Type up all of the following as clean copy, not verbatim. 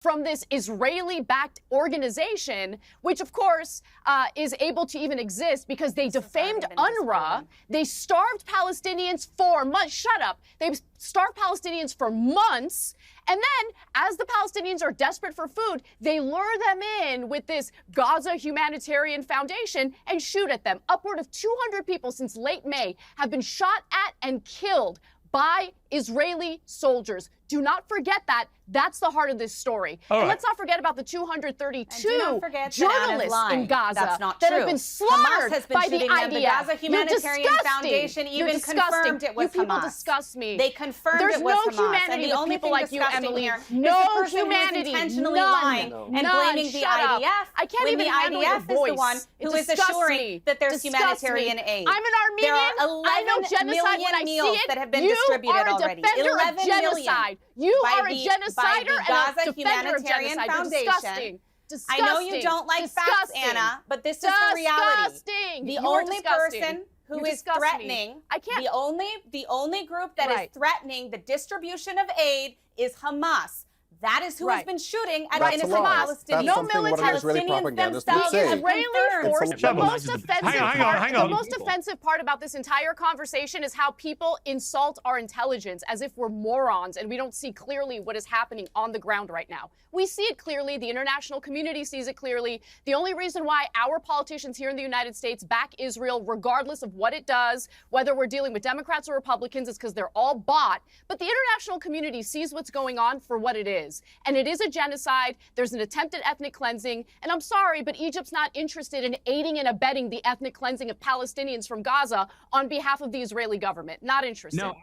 from this Israeli-backed organization, which of course is able to even exist because they defamed UNRWA. They starved Palestinians for months. Shut up. They starved Palestinians for months. And then, as the Palestinians are desperate for food, they lure them in with this Gaza Humanitarian Foundation and shoot at them. Upward of 200 people since late May have been shot at and killed by Israeli soldiers. Do not forget that. That's the heart of this story. And let's not forget about the 232 journalists in Gaza that have been slaughtered by the IDF. The Gaza Humanitarian Foundation even confirmed it was You people Hamas. disgust me. They confirmed it was There's no Hamas. humanity And the with only people thing like you, disgusting Emily. here No is the person humanity. who is intentionally None. lying and None. blaming the Shut up. IDF. I can't when even the handle your IDF is the voice. one who is assuring that there's humanitarian aid. I'm an Armenian. There are I know 11 genocide when I million see meals it. that have been You distributed are a already. defender 11 of genocide. You by are a the genocider Gaza and a defender of Humanitarian genocide. Foundation. You're disgusting. Disgusting. I know you don't like facts, Anna, but this is the reality. Disgusting. The You are only disgusting. person who You is disgust me. threatening, I can't. the only group that is threatening the distribution of aid is Hamas. That is who has been shooting at innocent Palestinians. No military Palestinians themselves the Israeli force. The Hang on. most offensive part about this entire conversation is how people insult our intelligence as if we're morons and we don't see clearly what is happening on the ground right now. We see it clearly. The international community sees it clearly. The only reason why our politicians here in the United States back Israel, regardless of what it does, whether we're dealing with Democrats or Republicans, is because they're all bought. But the international community sees what's going on for what it is. And it is a genocide. There's an attempted ethnic cleansing. And I'm sorry, but Egypt's not interested in aiding and abetting the ethnic cleansing of Palestinians from Gaza on behalf of the Israeli government. Not interested. No,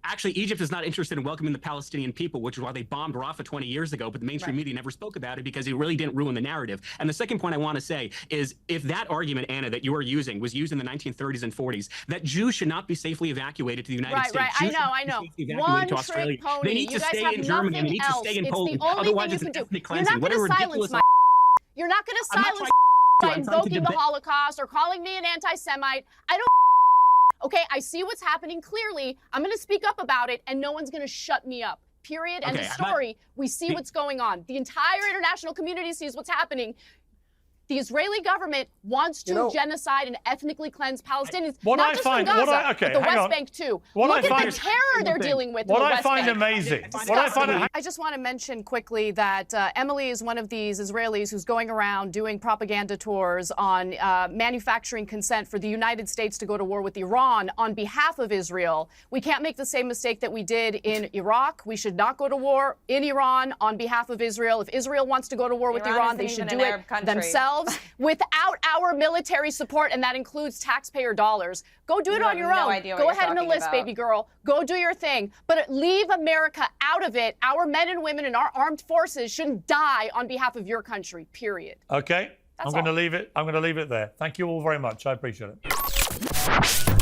actually, Egypt is not interested in welcoming the Palestinian people, which is why they bombed Rafah 20 years ago. But the mainstream media never spoke about it because it really didn't ruin the narrative. And the second point I want to say is if that argument, Anna, that you are using was used in the 1930s and 40s, that Jews should not be safely evacuated to the United States. Right, I know. One trick pony. They need you to guys stay have in Germany. They need to stay in Poland. It's the only Otherwise, thing it's you an can do. ethnic cleansing. You're not going to silence my You're not going to silence by invoking the Holocaust or calling me an anti-Semite. I don't Okay, I see what's happening clearly. I'm going to speak up about it, and no one's going to shut me up. Period. End of story. We see what's going on. The entire international community sees what's happening. The Israeli government wants to genocide and ethnically cleanse Palestinians, not just from Gaza, but the West Bank too. Look at the terror they're dealing with in the West Bank. I just want to mention quickly that Emily is one of these Israelis who's going around doing propaganda tours on manufacturing consent for the United States to go to war with Iran on behalf of Israel. We can't make the same mistake that we did in Iraq. We should not go to war in Iran on behalf of Israel. If Israel wants to go to war with Iran, they should do it themselves. Without our military support, and that includes taxpayer dollars. Go do it on your own. Go ahead and enlist, baby girl. Go do your thing. But leave America out of it. Our men and women in our armed forces shouldn't die on behalf of your country, period. Okay. I'm going to leave it there. Thank you all very much. I appreciate it.